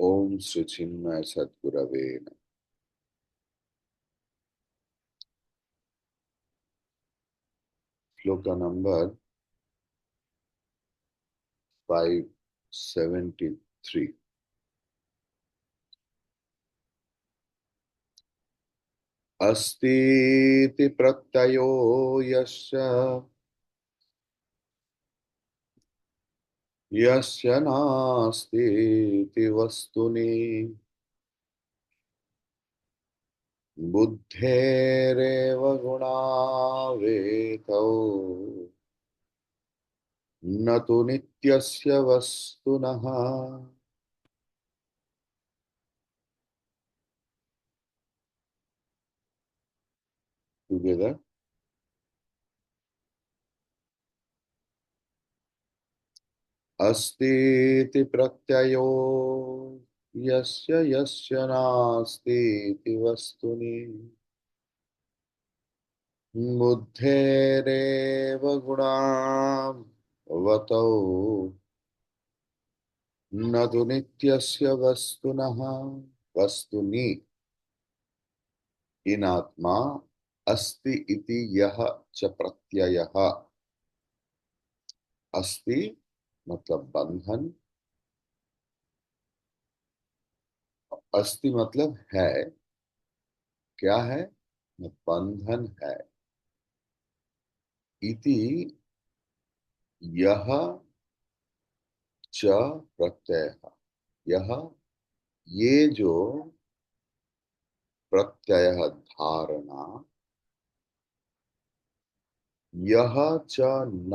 ओम श्री चिन्मय सद्गुरवे नमः। श्लोक नंबर 573। अस्तीति प्रत्ययो यस्य यस्य नास्तीति वस्तुनि बुद्धेरेव गुणावेतौ न तु नित्यस्य वस्तुनः। टुगेदर। अस्तीति प्रत्ययो यस्य यस्य नास्तीति वस्तुनि बुद्धेरेव गुणावतौ न तु नित्यस्य वस्तुनः। वस्तुनि इन आत्मा अस्ति इति यह च प्रत्ययः। अस्ति मतलब बंधन, अस्ति मतलब है। क्या है? बंधन है। इति यह च प्रत्ययः, यह ये जो प्रत्यय धारणा, यह च न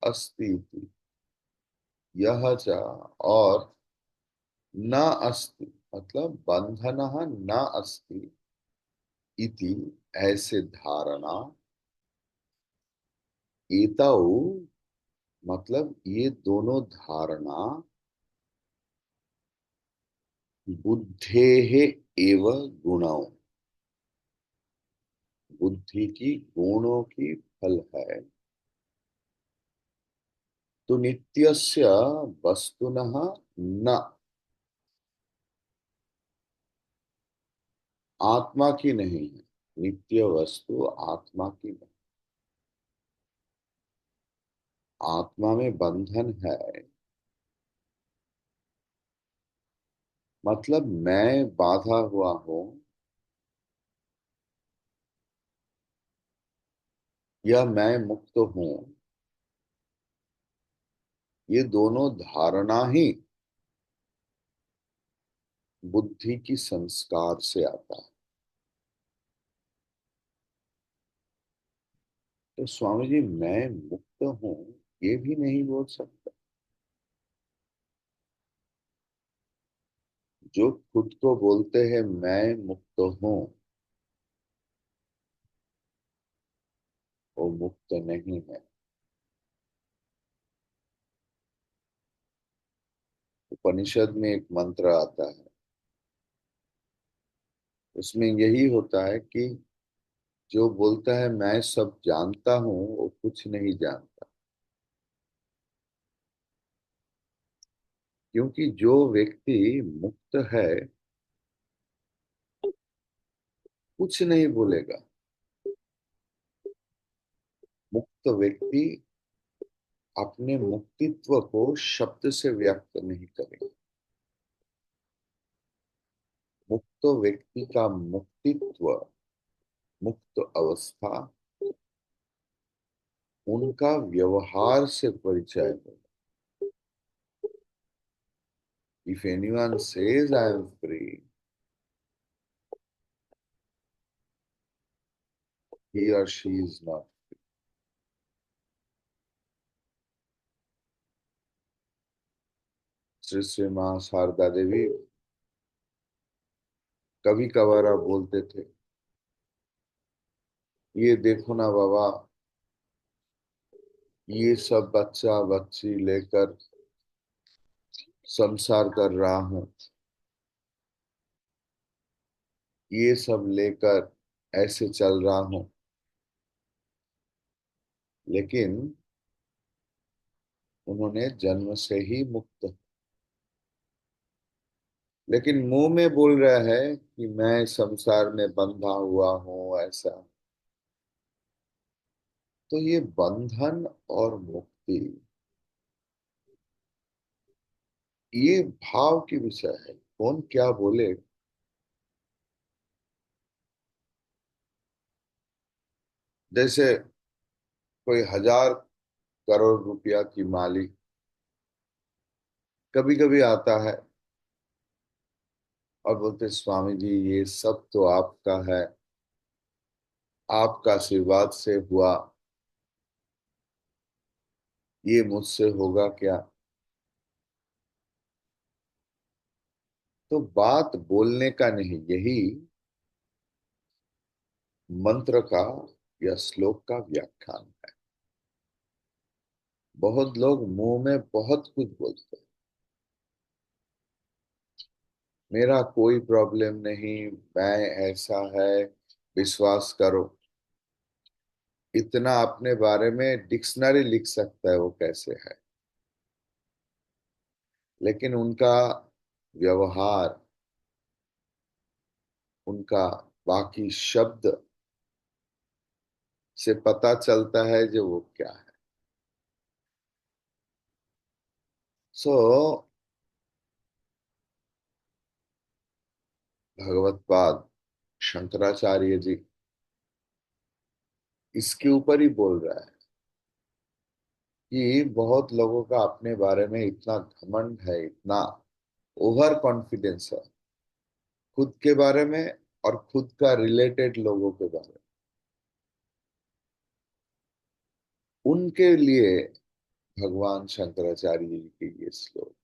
अस्ति इति। यह च और न अस्ति मतलब बंधन न अस्ति इति ऐसे धारणा। एतौ मतलब ये दोनों धारणा बुद्धेः एव गुणौ, बुद्धि की गुणों की फल है। तो नित्यस्य वस्तुनः न, आत्मा की नहीं है। नित्य वस्तु आत्मा की नहीं। आत्मा में बंधन है मतलब मैं बाधा हुआ हूं या मैं मुक्त हूं, ये दोनों धारणा ही बुद्धि की संस्कार से आता है। तो स्वामी जी मैं मुक्त हूं ये भी नहीं बोल सकता। जो खुद को बोलते हैं मैं मुक्त हूं, वो मुक्त नहीं है। उपनिषद में एक मंत्र आता है, उसमें यही होता है कि जो बोलता है मैं सब जानता हूं वो कुछ नहीं जानता। क्योंकि जो व्यक्ति मुक्त है कुछ नहीं बोलेगा। मुक्त व्यक्ति अपने मुक्तित्व को शब्द से व्यक्त नहीं करेगा। मुक्त व्यक्ति का मुक्तित्व, मुक्त अवस्था उनका व्यवहार से परिचय होगा। If anyone says I am free, he or she is not. Shri Shri मां शारदा देवी कभी कभार बोलते थे, ये देखो ना बाबा, ये सब बच्चा बच्ची लेकर संसार कर रहा हूं, ये सब लेकर ऐसे चल रहा हूं, लेकिन उन्होंने जन्म से ही मुक्त। लेकिन मुंह में बोल रहा है कि मैं संसार में बंधा हुआ हूं ऐसा। तो ये बंधन और मुक्ति, ये भाव की विषय है, कौन क्या बोले। जैसे कोई 1,000 करोड़ रुपया की मालिक कभी कभी आता है और बोलते, स्वामी जी ये सब तो आपका है, आपका आशीर्वाद से हुआ, ये मुझसे होगा क्या। तो बात बोलने का नहीं, यही मंत्र का या श्लोक का व्याख्यान है। बहुत लोग मुंह में बहुत कुछ बोलते हैं, मेरा कोई प्रॉब्लम नहीं, मैं ऐसा है, विश्वास करो। इतना अपने बारे में डिक्शनरी लिख सकता है वो कैसे है, लेकिन उनका व्यवहार, उनका बाकी शब्द से पता चलता है जो वो क्या है। सो भगवत पाद शंकराचार्य जी इसके ऊपर ही बोल रहा है कि बहुत लोगों का अपने बारे में इतना घमंड है, इतना ओवर कॉन्फिडेंस है खुद के बारे में और खुद का रिलेटेड लोगों के बारे में। उनके लिए भगवान शंकराचार्य जी के ये श्लोक,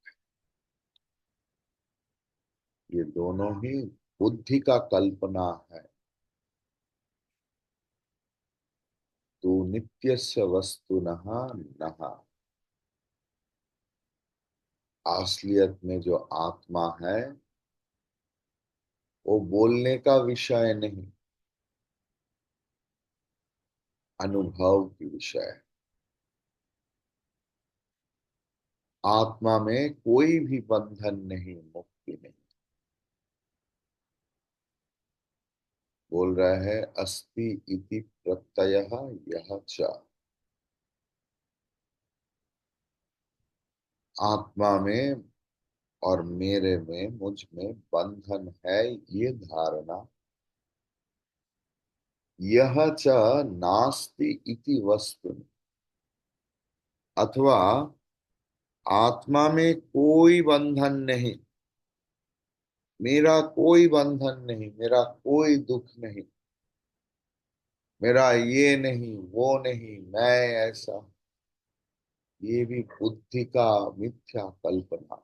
ये दोनों ही बुद्धि का कल्पना है। तू नित्यस्य वस्तुनः नः, असलियत में जो आत्मा है वो बोलने का विषय नहीं, अनुभव की विषय है। आत्मा में कोई भी बंधन नहीं, मुक्ति नहीं। बोल रहा है अस्ति इति प्रत्ययः यह च, आत्मा में और मेरे में, मुझ में बंधन है, ये धारणा। यह च नास्ति इति वस्तु, अथवा आत्मा में कोई बंधन नहीं, मेरा कोई बंधन नहीं, मेरा कोई दुख नहीं, मेरा ये नहीं वो नहीं, मैं ऐसा, ये भी बुद्धि का मिथ्या कल्पना।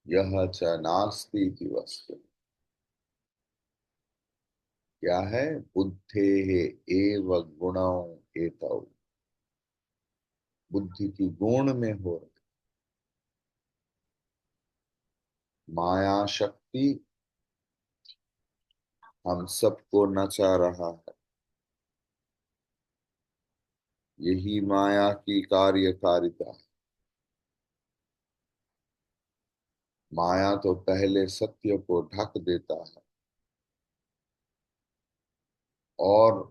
यह च नास्ति इति वस्तु, क्या है, बुद्धे एव गुणौ एतौ, बुद्धि की गुण में हो रहे माया शक्ति हम सबको नचा रहा है। यही माया की कार्यकारिता है। माया तो पहले सत्य को ढक देता है और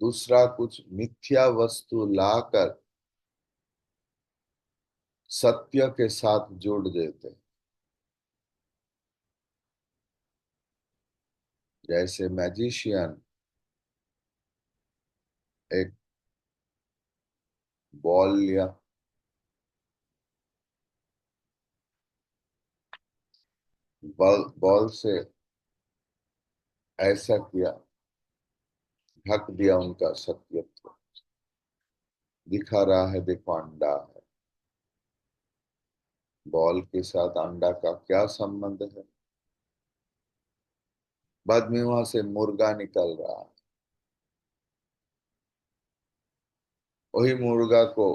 दूसरा कुछ मिथ्या वस्तु लाकर सत्य के साथ जोड़ देते हैं। जैसे मैजिशियन एक बॉल लिया, बॉल से ऐसा किया, ढक दिया उनका सत्यत्व, दिखा रहा है देखो अंडा है। बॉल के साथ अंडा का क्या संबंध है। बाद में वहां से मुर्गा निकल रहा है, वही मुर्गा को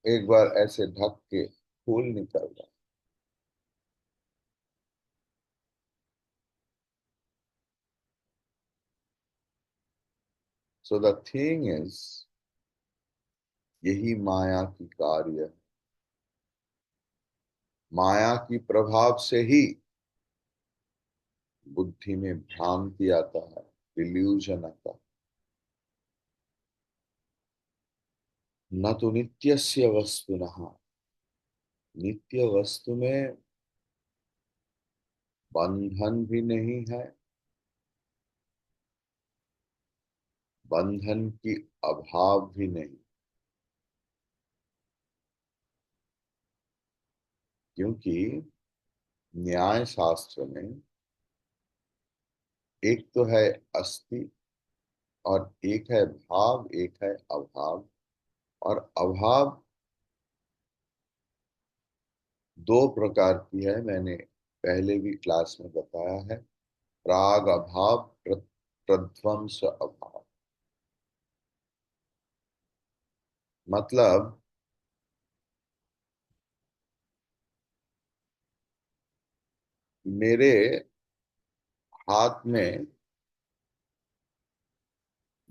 एक बार ऐसे ढक के फूल निकल रहा है। सो द थिंग इज, यही माया की कार्य है। माया की प्रभाव से ही बुद्धि में भ्रांति आता है, इल्यूजन आता है। न तो नित्यस्य वस्तुनः, नित्य वस्तु में बंधन भी नहीं है, बंधन की अभाव भी नहीं। क्योंकि न्याय शास्त्र में एक तो है अस्ति, और एक है भाव, एक है अभाव। और अभाव दो प्रकार की है, मैंने पहले भी क्लास में बताया है। प्राग अभाव, प्रध्वंस अभाव। मतलब मेरे हाथ में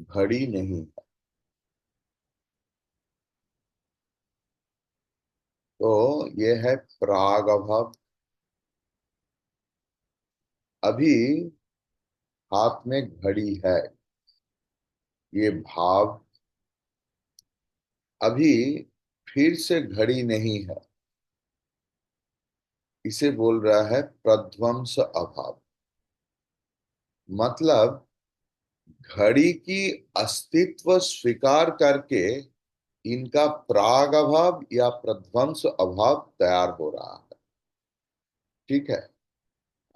घड़ी नहीं है, तो ये है प्राग अभाव। अभी हाथ में घड़ी है, ये भाव। अभी फिर से घड़ी नहीं है, इसे बोल रहा है प्रध्वंस अभाव। मतलब घड़ी की अस्तित्व स्वीकार करके इनका प्राग अभाव या प्रध्वंस अभाव तैयार हो रहा है। ठीक है।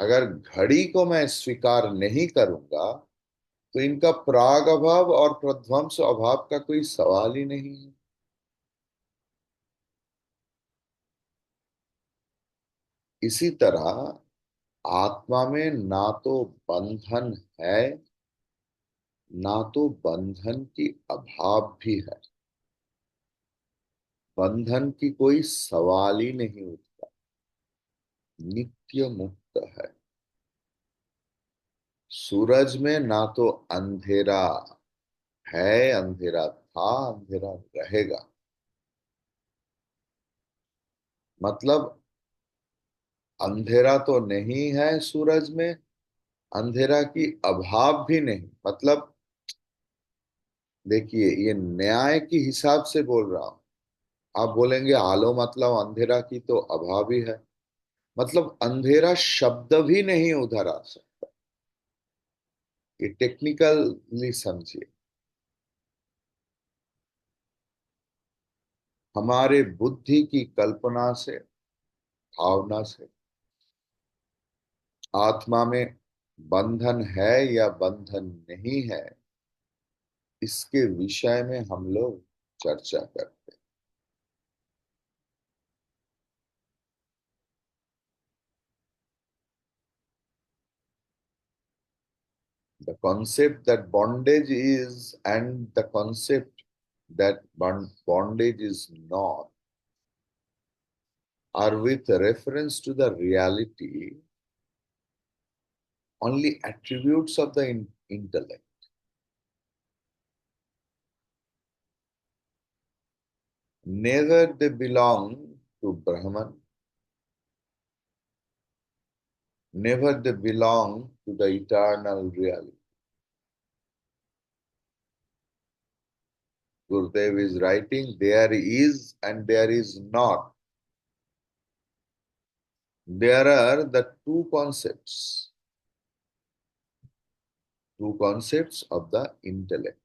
अगर घड़ी को मैं स्वीकार नहीं करूंगा तो इनका प्राग अभाव और प्रध्वंस अभाव का कोई सवाल ही नहीं है। इसी तरह आत्मा में ना तो बंधन है, ना तो बंधन की अभाव भी है। बंधन की कोई सवाल ही नहीं उठता, नित्य मुक्त है। सूरज में ना तो अंधेरा है, अंधेरा था, अंधेरा रहेगा। मतलब अंधेरा तो नहीं है सूरज में, अंधेरा की अभाव भी नहीं। मतलब देखिए, ये न्याय की हिसाब से बोल रहा हूं। आप बोलेंगे आलो मतलब अंधेरा की तो अभाव ही है। मतलब अंधेरा शब्द भी नहीं उधर आ सकता। ये टेक्निकली समझिए। हमारे बुद्धि की कल्पना से, भावना से आत्मा में बंधन है या बंधन नहीं है, इसके विषय में हम लोग चर्चा करते हैं। The concept that bondage is and the concept that bondage is not are with reference to the reality only attributes of the intellect. Neither they belong to Brahman, never they belong to the eternal reality. Gurudev is writing, there is and there is not. There are the two concepts of the intellect.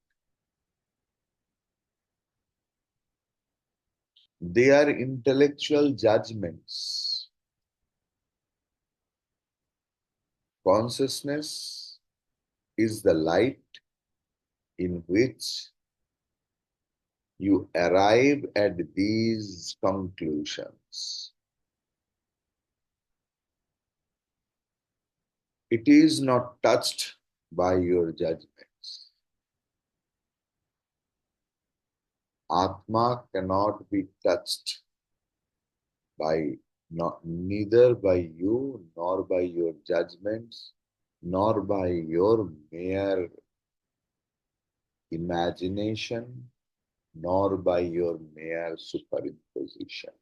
They are intellectual judgments. Consciousness is the light in which you arrive at these conclusions. It is not touched by your judgments. Atma cannot be touched by neither by you, nor by your judgments, nor by your mere imagination, nor by your mere superimposition.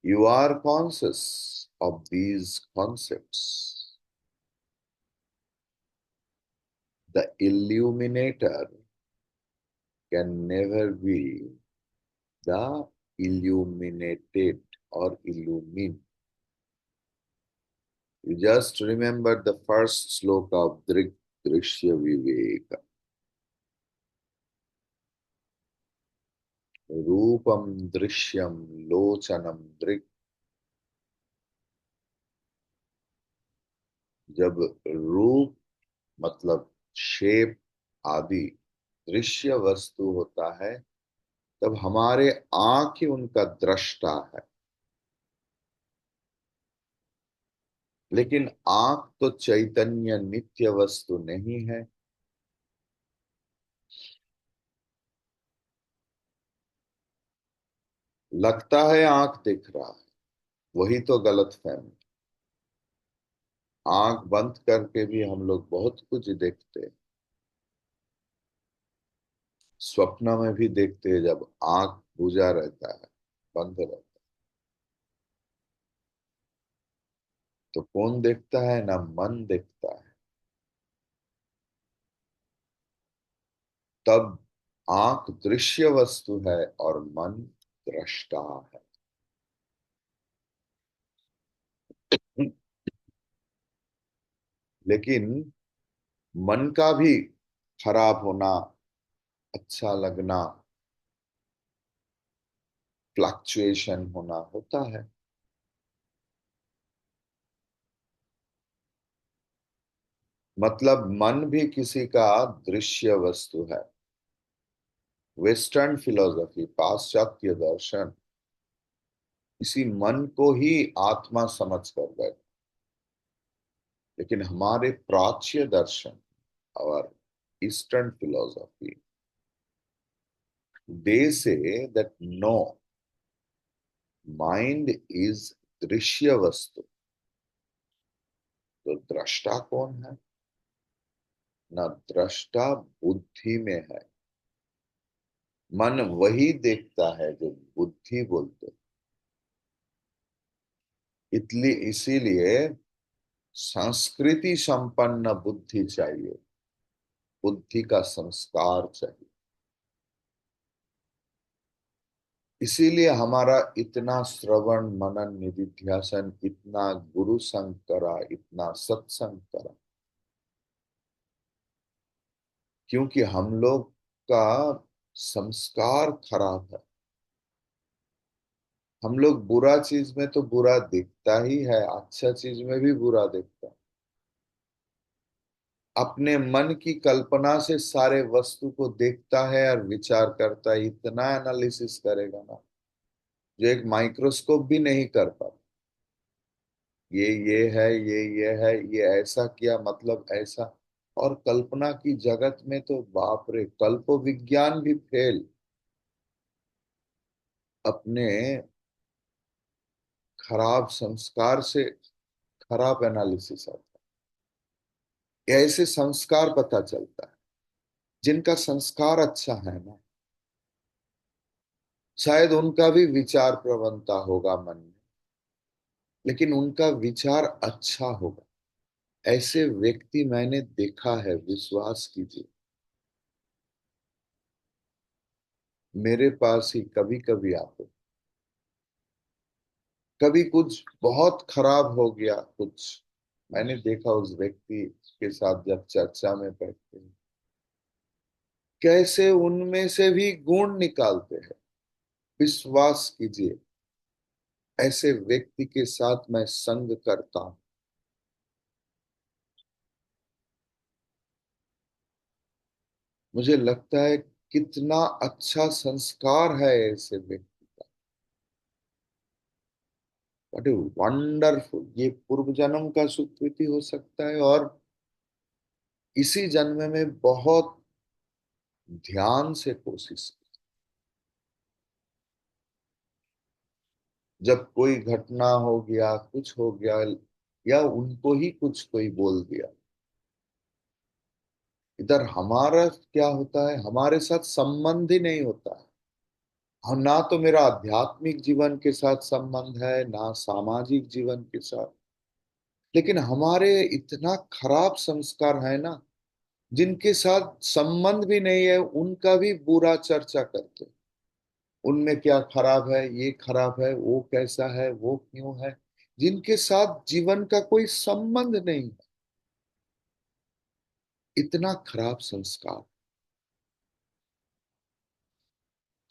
You are conscious of these concepts. The illuminator can never be the illuminated or illumine. You just remember the first sloka of Drik Drishya Viveka. रूपम दृश्यम लोचनम दृक्. जब रूप मतलब shape आदि दृश्य वस्तु होता है तब हमारे आंख ही उनका दृष्टा है. लेकिन आंख तो चैतन्य नित्य वस्तु नहीं है. लगता है आंख दिख रहा है, वही तो गलत फहमी. आंख बंद करके भी हम लोग बहुत कुछ देखते हैं. स्वप्न में भी देखते हैं जब आंख बुझा रहता है, बंद रहता है. तो कौन देखता है? ना मन देखता है. तब आंख दृश्य वस्तु है और मन दृष्टा है. लेकिन मन का भी खराब होना, अच्छा लगना, फ्लक्चुएशन होना होता है. मतलब मन भी किसी का दृश्य वस्तु है. वेस्टर्न फिलोसफी, पाश्चात्य दर्शन इसी मन को ही आत्मा समझ कर बैठे. लेकिन हमारे प्राच्य दर्शन और eastern philosophy, they say that no, mind is दृश्य वस्तु. तो दृष्टा कौन है? ना दृष्टा बुद्धि में है. मन वही देखता है जो बुद्धि बोलते. इसलिए इसीलिए संस्कृति संपन्न बुद्धि चाहिए. बुद्धि का संस्कार चाहिए. इसीलिए हमारा इतना श्रवण मनन निधिध्यासन, इतना गुरु संग करा, इतना सत्संग करा, क्योंकि हम लोग का संस्कार खराब है. हम लोग बुरा चीज में तो बुरा दिखता ही है, अच्छा चीज में भी बुरा दिखता है. अपने मन की कल्पना से सारे वस्तु को देखता है और विचार करता है. इतना एनालिसिस करेगा ना जो एक माइक्रोस्कोप भी नहीं कर पाता. ये है, ये है, ये ऐसा किया मतलब ऐसा. और कल्पना की जगत में तो बाप रे, कल्प विज्ञान भी फेल. अपने खराब संस्कार से खराब एनालिसिस आता है. ऐसे संस्कार पता चलता है. जिनका संस्कार अच्छा है ना, शायद उनका भी विचार प्रवणता होगा मन में, लेकिन उनका विचार अच्छा होगा. ऐसे व्यक्ति मैंने देखा है, विश्वास कीजिए. मेरे पास ही कभी कभी आते. कभी कुछ बहुत खराब हो गया, कुछ मैंने देखा उस व्यक्ति के साथ जब चर्चा में बैठते हैं, कैसे उनमें से भी गुण निकालते हैं. विश्वास कीजिए, ऐसे व्यक्ति के साथ मैं संग करता हूं. मुझे लगता है कितना अच्छा संस्कार है ऐसे व्यक्ति का. What a wonderful. ये पूर्व जन्म का सुकृति हो सकता है और इसी जन्म में बहुत ध्यान से कोशिश की. जब कोई घटना हो गया, कुछ हो गया, या उनको ही कुछ कोई बोल दिया, इधर हमारा क्या होता है, हमारे साथ संबंध ही नहीं होता है. और ना तो मेरा आध्यात्मिक जीवन के साथ संबंध है, ना सामाजिक जीवन के साथ। लेकिन हमारे इतना खराब संस्कार है ना, जिनके साथ संबंध भी नहीं है उनका भी बुरा चर्चा करते हैं। उनमें क्या खराब है, ये खराब है, वो कैसा है, वो क्यों है, जिनके साथ जीवन का कोई संबंध नहीं है। इतना खराब संस्कार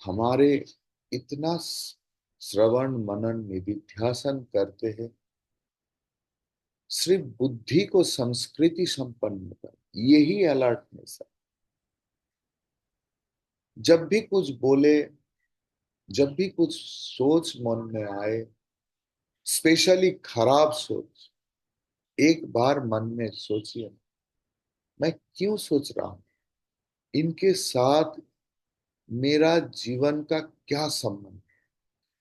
हमारे। इतना श्रवण मनन निधिध्यासन करते हैं, सिर्फ बुद्धि को संस्कृति संपन्न कर, यही अलर्टनेस है। जब भी कुछ बोले, जब भी कुछ सोच मन में आए, स्पेशली खराब सोच, एक बार मन में सोचिए, मैं क्यों सोच रहा हूं, इनके साथ मेरा जीवन का क्या संबंध,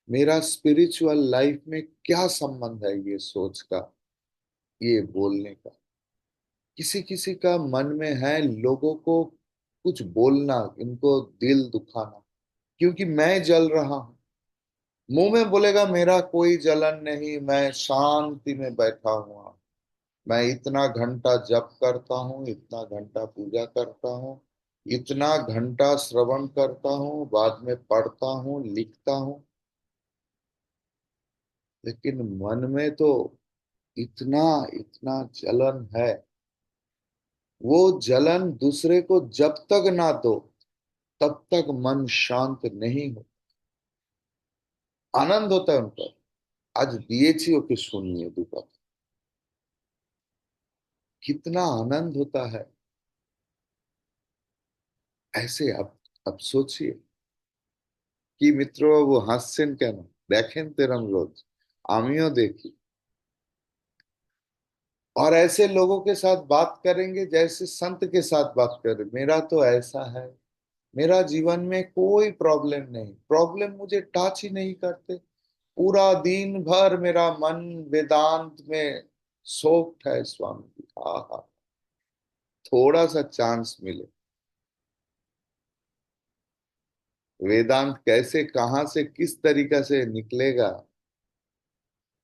मेरा स्पिरिचुअल लाइफ में क्या संबंध है, ये सोच का, ये बोलने का। किसी किसी का मन में है लोगों को कुछ बोलना, इनको दिल दुखाना, क्योंकि मैं जल रहा हूं। मुंह में बोलेगा मेरा कोई जलन नहीं, मैं शांति में बैठा हुआ, मैं इतना घंटा जप करता हूँ, इतना घंटा पूजा करता हूँ, इतना घंटा श्रवण करता हूँ, बाद में पढ़ता हूँ, लिखता हूँ। लेकिन मन में तो इतना इतना जलन है। वो जलन दूसरे को जब तक ना दो, तब तक मन शांत नहीं हो। आनंद होता है उनको। आज बीएचई होके सुनिए दोपहर, कितना आनंद होता है। ऐसे अब सोचिए কি মিত্রবাবু হাসছেন কেন? দেখেন তো এরম রোজ, আমিও দেখি। और ऐसे लोगों के साथ बात करेंगे जैसे संत के साथ बात करें, मेरा तो ऐसा है, मेरा जीवन में कोई प्रॉब्लम नहीं, प्रॉब्लम मुझे टच ही नहीं करते। पूरा दिन भर मेरा मन वेदांत में सोक्ड है स्वामी जी। हाँ हाँ, थोड़ा सा चांस मिले, वेदांत कैसे कहाँ से किस तरीका से निकलेगा,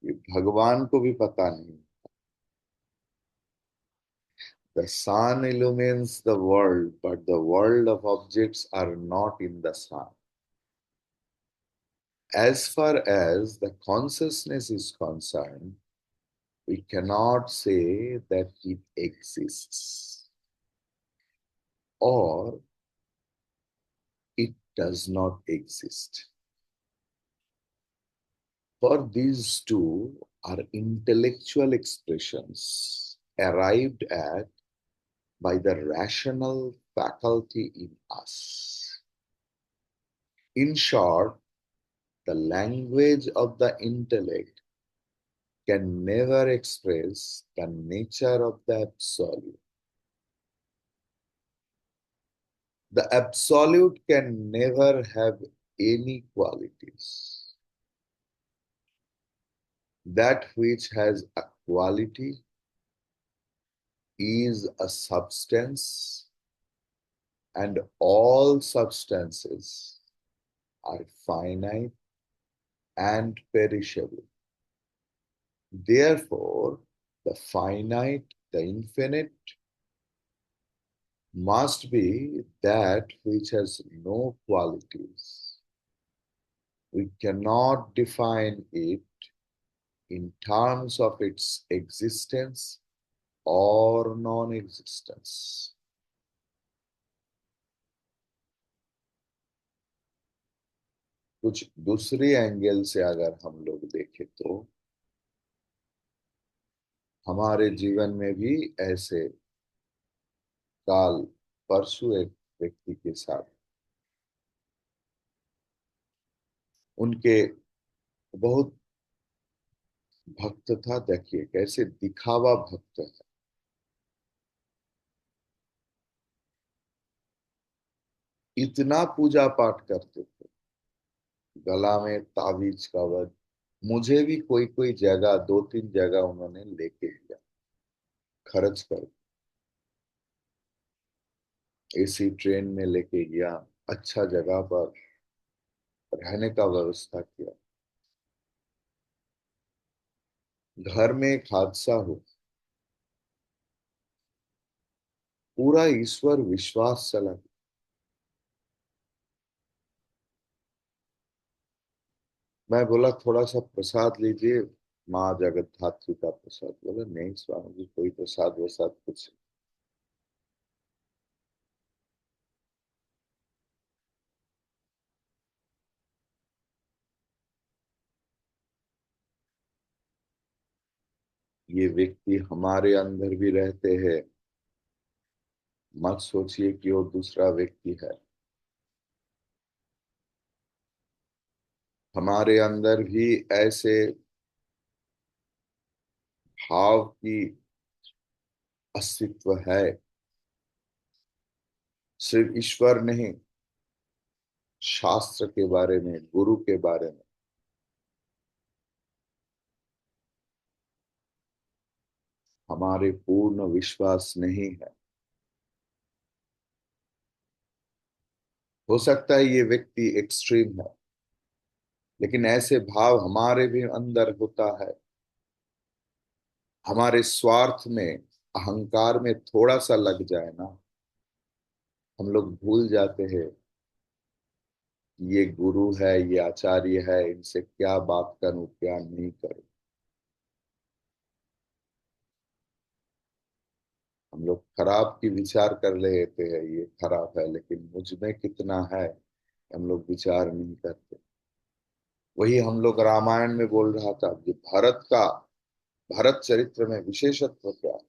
ये भगवान को भी पता नहीं। The sun illumines the world, but the world of objects are not in the sun. As far as the consciousness is concerned, we cannot say that it exists or it does not exist. For these two are intellectual expressions arrived at by the rational faculty in us. In short, the language of the intellect can never express the nature of the absolute. The absolute can never have any qualities. That which has a quality is a substance, and all substances are finite and perishable. Therefore, the finite, the infinite, must be that which has no qualities. We cannot define it in terms of its existence or non-existence. कुछ दूसरी angle से अगर हम लोग देखें तो हमारे जीवन में भी ऐसे काल, परसों एक व्यक्ति के साथ, उनके बहुत भक्त था, देखिए कैसे दिखावा भक्त है। इतना पूजा पाठ करते थे, गला में ताबीज कवच, मुझे भी कोई कोई जगह, दो तीन जगह उन्होंने लेके गया, खर्च कर, एसी ट्रेन में लेके गया, अच्छा जगह पर रहने का व्यवस्था किया। घर में एक हादसा हो, पूरा ईश्वर विश्वास चला गया। मैं बोला थोड़ा सा प्रसाद लीजिए, माँ जगत धात्री का प्रसाद। बोला नहीं स्वामी जी, कोई प्रसाद वसाद कुछ। ये व्यक्ति हमारे अंदर भी रहते हैं, मत सोचिए कि वो दूसरा व्यक्ति है। हमारे अंदर भी ऐसे भाव की अस्तित्व है। सिर्फ ईश्वर नहीं, शास्त्र के बारे में, गुरु के बारे में हमारे पूर्ण विश्वास नहीं है। हो सकता है ये व्यक्ति एक्सट्रीम है, लेकिन ऐसे भाव हमारे भी अंदर होता है। हमारे स्वार्थ में, अहंकार में थोड़ा सा लग जाए ना, हम लोग भूल जाते हैं ये गुरु है, ये आचार्य है, इनसे क्या बात करूं क्या नहीं करूं। हम लोग खराब की विचार कर लेते हैं, ये खराब है, लेकिन मुझ में कितना है हम लोग विचार नहीं करते। वही हम लोग रामायण में बोल रहा था कि भरत चरित्र में विशेषत्व क्या है।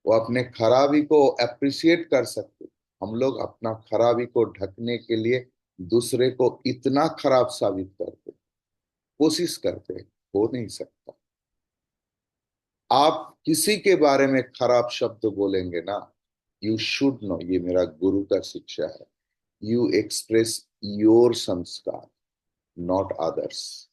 वो अपने खराबी को अप्रिशिएट कर सकते। हम लोग अपना खराबी को ढकने के लिए दूसरे को इतना खराब साबित करते, कोशिश करते, हो नहीं सकता। आप किसी के बारे में खराब शब्द बोलेंगे ना, यू शुड नो, ये मेरा गुरु का शिक्षा है, यू एक्सप्रेस योर संस्कार, नॉट अदर्स।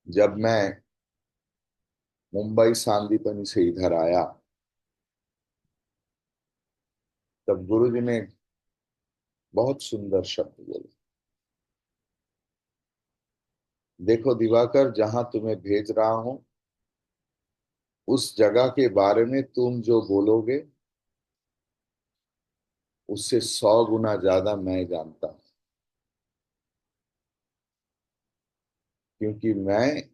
जब मैं मुंबई सांदीपनि से इधर आया, तब गुरुजी ने बहुत सुंदर शब्द बोले। देखो दिवाकर, जहां तुम्हें भेज रहा हूं, उस जगह के बारे में तुम जो बोलोगे उससे 100 गुना ज्यादा मैं जानता हूं। क्योंकि मैं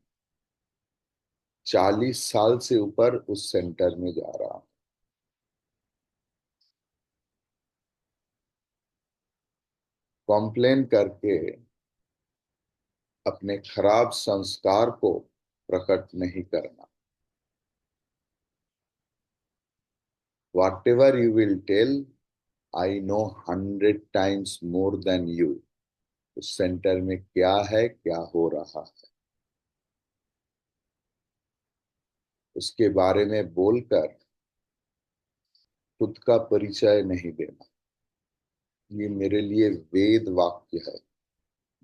40 साल से ऊपर उस सेंटर में जा रहा हूं। कॉम्प्लेन करके अपने खराब संस्कार को प्रकट नहीं करना। Whatever you will tell, I know 100 times more than you। उस सेंटर में क्या है, क्या हो रहा है, उसके बारे में बोलकर खुद का परिचय नहीं देना। ये मेरे लिए वेद वाक्य है।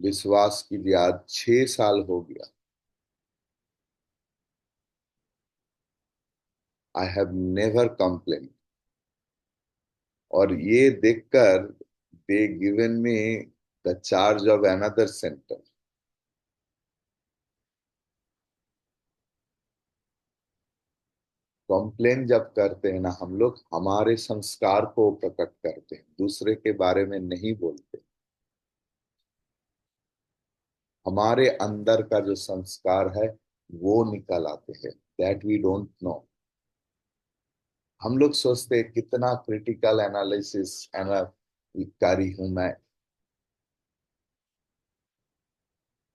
विश्वास की आज 6 साल हो गया। I have never complain. और ये देखकर they given me the charge of another centre. Complain जब करते हैं ना हम लोग, हमारे संस्कार को प्रकट करते हैं, दूसरे के बारे में नहीं बोलते। हमारे अंदर का जो संस्कार है वो निकल आते हैं, दैट वी डोंट नो। हम लोग सोचते हैं कितना क्रिटिकल एनालिसिस कारी हूं मैं,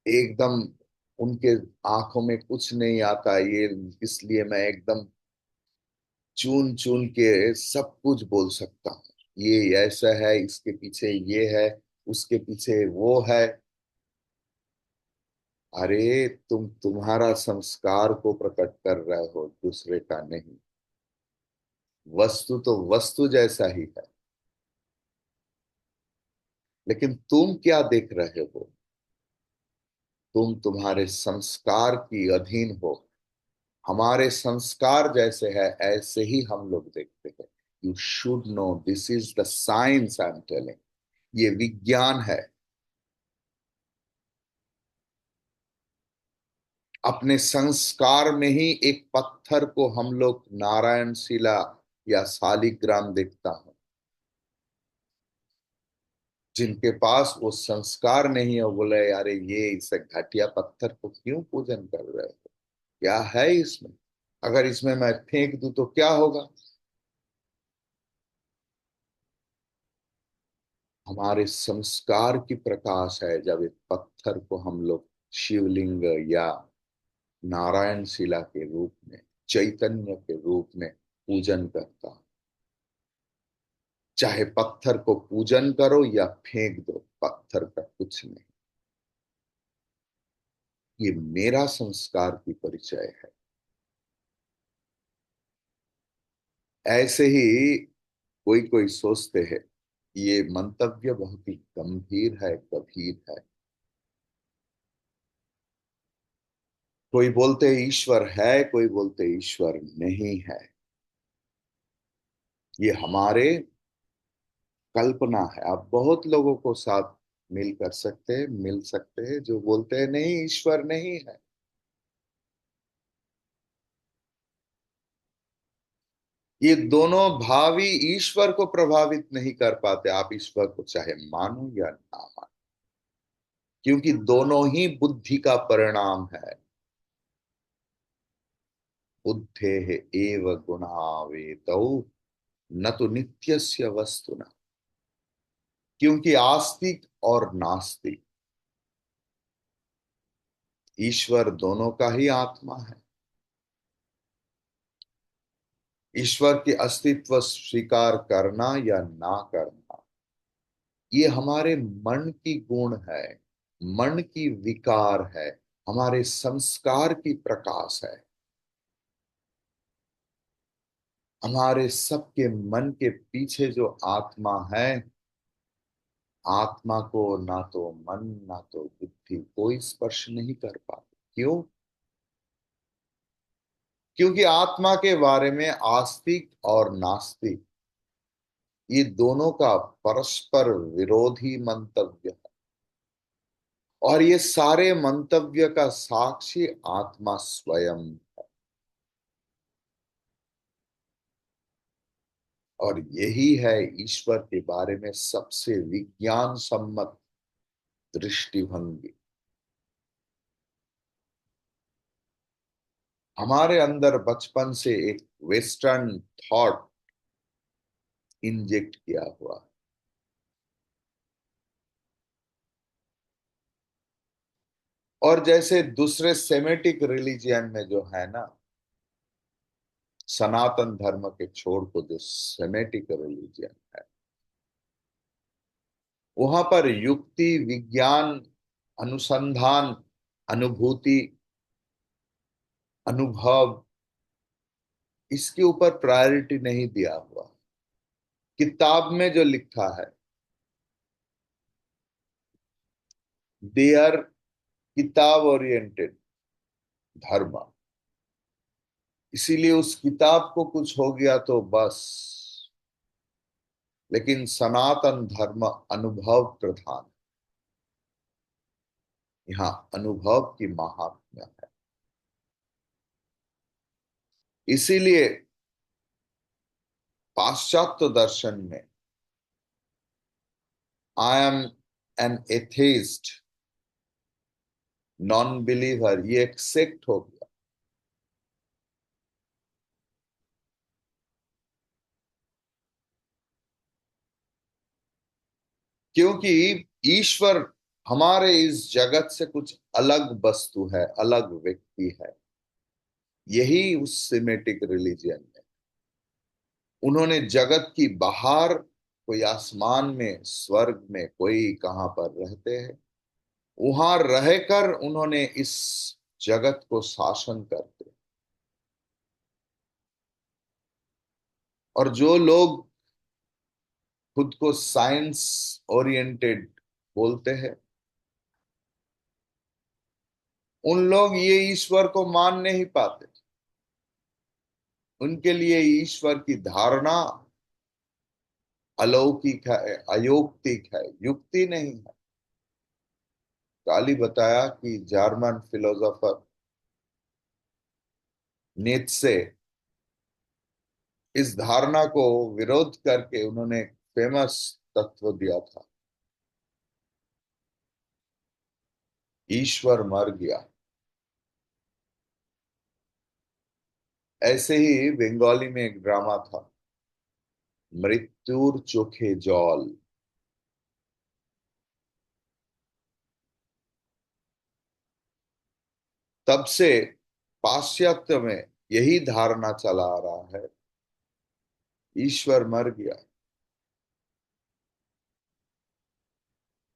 एकदम उनके आंखों में कुछ नहीं आता ये, इसलिए मैं एकदम चुन चुन के सब कुछ बोल सकता हूँ। ये ऐसा है, इसके पीछे ये है, उसके पीछे वो है। अरे तुम तुम्हारा संस्कार को प्रकट कर रहे हो, दूसरे का नहीं। वस्तु तो वस्तु जैसा ही है, लेकिन तुम क्या देख रहे हो? तुम तुम्हारे संस्कार की अधीन हो। हमारे संस्कार जैसे है ऐसे ही हम लोग देखते हैं। You should know this is the science I am telling. ये विज्ञान है। अपने संस्कार में ही एक पत्थर को हम लोग नारायण शिला या शालिग्राम देखता हूं। जिनके पास वो संस्कार नहीं है वो बोले यारे ये इस घटिया पत्थर को क्यों पूजन कर रहे हो, क्या है इसमें, अगर इसमें मैं फेंक दूं तो क्या होगा। हमारे संस्कार की प्रकाश है जब एक पत्थर को हम लोग शिवलिंग या नारायण शिला के रूप में, चैतन्य के रूप में पूजन करता हूं। चाहे पत्थर को पूजन करो या फेंक दो, पत्थर का कुछ नहीं। ये मेरा संस्कार की परिचय है। ऐसे ही कोई कोई सोचते हैं ये मंतव्य बहुत ही गंभीर है, गंभीर है। कोई बोलते ईश्वर है, कोई बोलते ईश्वर नहीं है। ये हमारे कल्पना है। आप बहुत लोगों को साथ मिल कर सकते हैं, मिल सकते हैं जो बोलते हैं नहीं ईश्वर नहीं है। ये दोनों भाव ही ईश्वर को प्रभावित नहीं कर पाते। आप ईश्वर को चाहे मानो या ना मानो, क्योंकि दोनों ही बुद्धि का परिणाम है। बुद्धे एव गुणावेतौ न तो नित्यस्य वस्तुना। क्योंकि आस्तिक और नास्तिक, ईश्वर दोनों का ही आत्मा है। ईश्वर के अस्तित्व स्वीकार करना या ना करना, ये हमारे मन की गुण है, मन की विकार है, हमारे संस्कार की प्रकाश है। हमारे सबके मन के पीछे जो आत्मा है, आत्मा को ना तो मन ना तो बुद्धि कोई स्पर्श नहीं कर पाती। क्यों? क्योंकि आत्मा के बारे में आस्तिक और नास्तिक ये दोनों का परस्पर विरोधी मंतव्य है। और ये सारे मंतव्य का साक्षी आत्मा स्वयं है। और यही है ईश्वर के बारे में सबसे विज्ञान सम्मत दृष्टिभंगी। हमारे अंदर बचपन से एक वेस्टर्न थॉट इंजेक्ट किया हुआ है। और जैसे दूसरे सेमेटिक रिलीजियन में जो है ना, सनातन धर्म के छोड़ को जो सेमेटिक रिलीजियन है, वहां पर युक्ति, विज्ञान, अनुसंधान, अनुभूति, अनुभव, इसके ऊपर प्रायोरिटी नहीं दिया हुआ। किताब में जो लिखा है, दे आर किताब ओरिएंटेड धर्म। इसीलिए उस किताब को कुछ हो गया तो बस। लेकिन सनातन धर्म अनुभव प्रधान। यहाँ अनुभव की महात्म्य है। इसीलिए पाश्चात्य दर्शन में I am an atheist, non believer, ये एक्सेप्ट हो गया। क्योंकि ईश्वर हमारे इस जगत से कुछ अलग वस्तु है, अलग व्यक्ति है। यही उस सिमेटिक रिलीजियन में उन्होंने जगत की बाहर, कोई आसमान में, स्वर्ग में, कोई कहां पर रहते हैं, वहां रहकर उन्होंने इस जगत को शासन करते। और जो लोग खुद को साइंस ओरिएंटेड बोलते हैं, उन लोग ये ईश्वर को मान नहीं पाते। उनके लिए ईश्वर की धारणा अलौकिक है, अयौक्तिक है, युक्ति नहीं है। काली बताया कि जर्मन फिलोसोफर नीत्शे इस धारणा को विरोध करके उन्होंने फेमस तत्व दिया था, ईश्वर मर गया। ऐसे ही बंगाली में एक ड्रामा था, मृत्युर चोखे जल। तब से पाश्चात्य में यही धारणा चला आ रहा है, ईश्वर मर गया।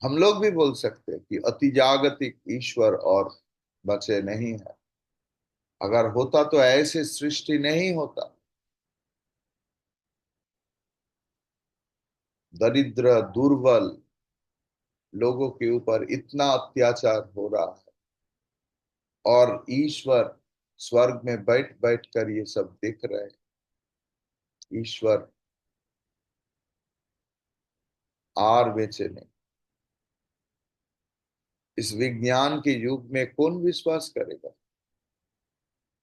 हम लोग भी बोल सकते हैं कि अतिजागतिक ईश्वर और बचे नहीं है। अगर होता तो ऐसे सृष्टि नहीं होता। दरिद्र दुर्बल लोगों के ऊपर इतना अत्याचार हो रहा है, और ईश्वर स्वर्ग में बैठ बैठ कर ये सब देख रहे हैं। ईश्वर आर बेचे नहीं। इस विज्ञान के युग में कौन विश्वास करेगा?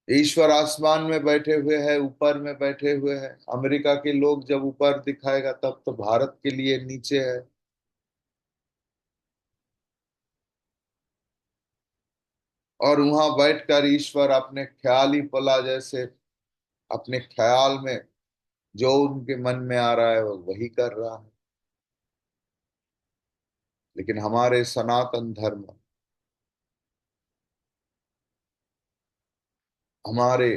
ईश्वर आसमान में बैठे हुए हैं, ऊपर में बैठे हुए हैं। अमेरिका के लोग जब ऊपर दिखाएगा तब तो भारत के लिए नीचे है। और वहां बैठकर ईश्वर अपने ख्याली पला जैसे अपने ख्याल में जो उनके मन में आ रहा है वो वही कर रहा है। लेकिन हमारे सनातन धर्म, हमारे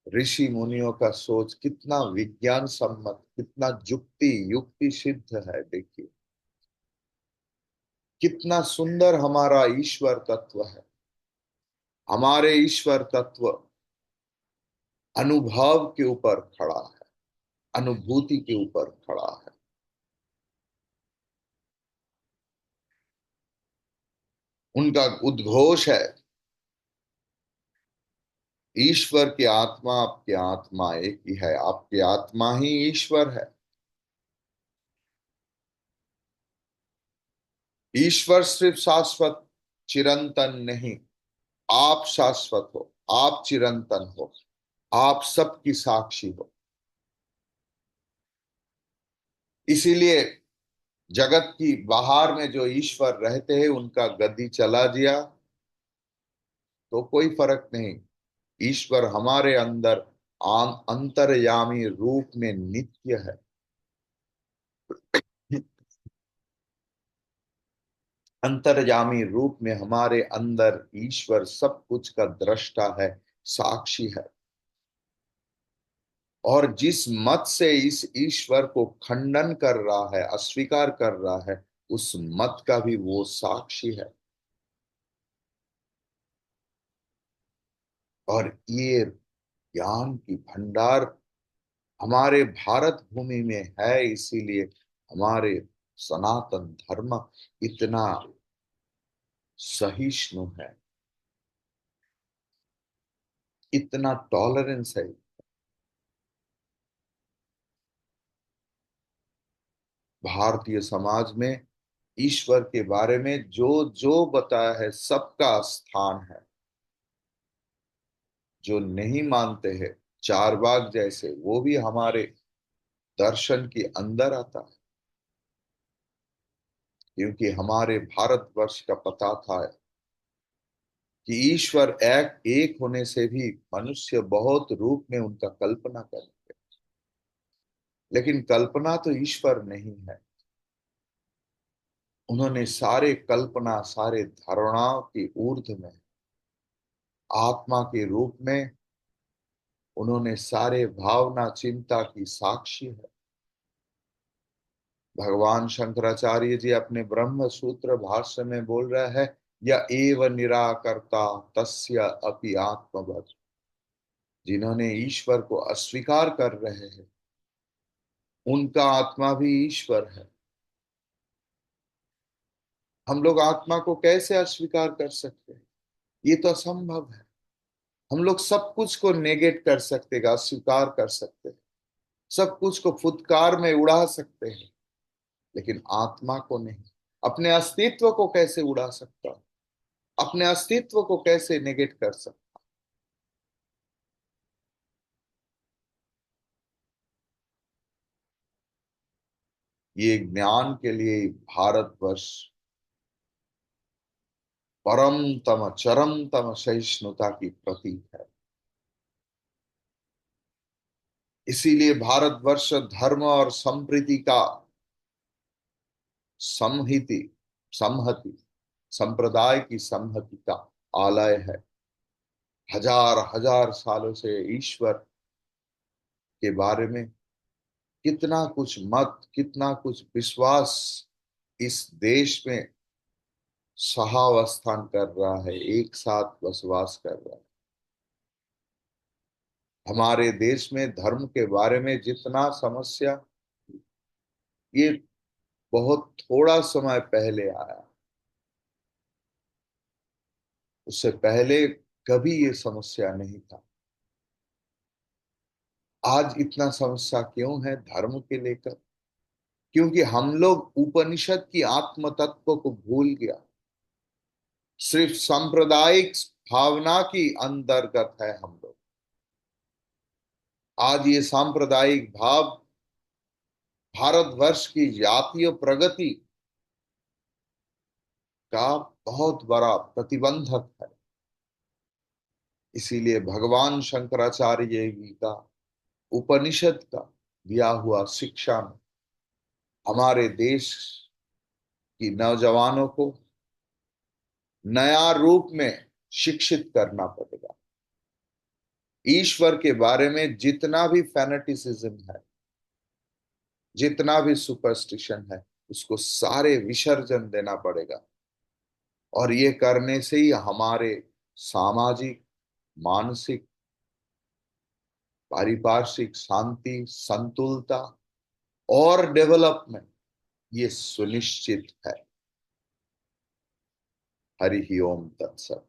ऋषि मुनियों का सोच कितना विज्ञान सम्मत, कितना युक्ति युक्ति सिद्ध है। देखिए कितना सुंदर हमारा ईश्वर तत्व है। हमारे ईश्वर तत्व अनुभव के ऊपर खड़ा है, अनुभूति के ऊपर खड़ा है। उनका उद्घोष है, ईश्वर की आत्मा आपकी आत्मा एक ही है, आपकी आत्मा ही ईश्वर है। ईश्वर सिर्फ शाश्वत चिरंतन नहीं, आप शाश्वत हो, आप चिरंतन हो, आप सबकी साक्षी हो। इसीलिए जगत की बाहर में जो ईश्वर रहते हैं उनका गद्दी चला दिया तो कोई फर्क नहीं। ईश्वर हमारे अंदर अंतर्यामी रूप में नित्य है। अंतर्यामी रूप में हमारे अंदर ईश्वर सब कुछ का दृष्टा है, साक्षी है। और जिस मत से इस ईश्वर को खंडन कर रहा है, अस्वीकार कर रहा है, उस मत का भी वो साक्षी है। और ये ज्ञान की भंडार हमारे भारत भूमि में है, इसीलिए हमारे सनातन धर्म इतना सहिष्णु है, इतना टॉलरेंस है। भारतीय समाज में ईश्वर के बारे में जो जो बताया है सबका स्थान है। जो नहीं मानते हैं, चारबाग जैसे, वो भी हमारे दर्शन के अंदर आता है। क्योंकि हमारे भारतवर्ष का पता था कि ईश्वर एक एक होने से भी मनुष्य बहुत रूप में उनका कल्पना करेंगे। लेकिन कल्पना तो ईश्वर नहीं है। उन्होंने सारे कल्पना, सारे धारणाओं की ऊर्ध्व में आत्मा के रूप में उन्होंने सारे भावना चिंता की साक्षी है। भगवान शंकराचार्य जी अपने ब्रह्म सूत्र भाष्य में बोल रहा है, या एव निराकर्ता तस्य अपि आत्मवत्। जिन्होंने ईश्वर को अस्वीकार कर रहे हैं उनका आत्मा भी ईश्वर है। हम लोग आत्मा को कैसे अस्वीकार कर सकते हैं? ये तो असंभव है। हम लोग सब कुछ को नेगेट कर सकते हैं, अस्वीकार कर सकते हैं, सब कुछ को फुटकार में उड़ा सकते हैं, लेकिन आत्मा को नहीं। अपने अस्तित्व को कैसे उड़ा सकता हूं? अपने अस्तित्व को कैसे नेगेट कर सकता? ये ज्ञान के लिए भारतवर्ष परमतम चरमतम सहिष्णुता की प्रतीक है। इसीलिए भारतवर्ष धर्म और संप्रीति का संहिति संहति संप्रदाय की संहति का आलय है। हजार हजार सालों से ईश्वर के बारे में कितना कुछ मत, कितना कुछ विश्वास इस देश में सहावस्थान कर रहा है, एक साथ बसवास कर रहा है। हमारे देश में धर्म के बारे में जितना समस्या, ये बहुत थोड़ा समय पहले आया। उससे पहले कभी ये समस्या नहीं था। आज इतना समस्या क्यों है धर्म के लेकर? क्योंकि हम लोग उपनिषद की आत्म तत्व को भूल गया, सिर्फ सांप्रदायिक भावना की अंतर्गत है हम लोग। आज ये सांप्रदायिक भाव भारतवर्ष की जातीय प्रगति का बहुत बड़ा प्रतिबंधक है। इसीलिए भगवान शंकराचार्य जी का उपनिषद का दिया हुआ शिक्षा में हमारे देश की नौजवानों को नया रूप में शिक्षित करना पड़ेगा। ईश्वर के बारे में जितना भी फैनेटिसिज्म है, जितना भी सुपरस्टिशन है, उसको सारे विसर्जन देना पड़ेगा। और ये करने से ही हमारे सामाजिक, मानसिक, पारिपार्श्विक शांति, संतुलता और डेवलपमेंट ये सुनिश्चित है। हरि ओम तत्सत।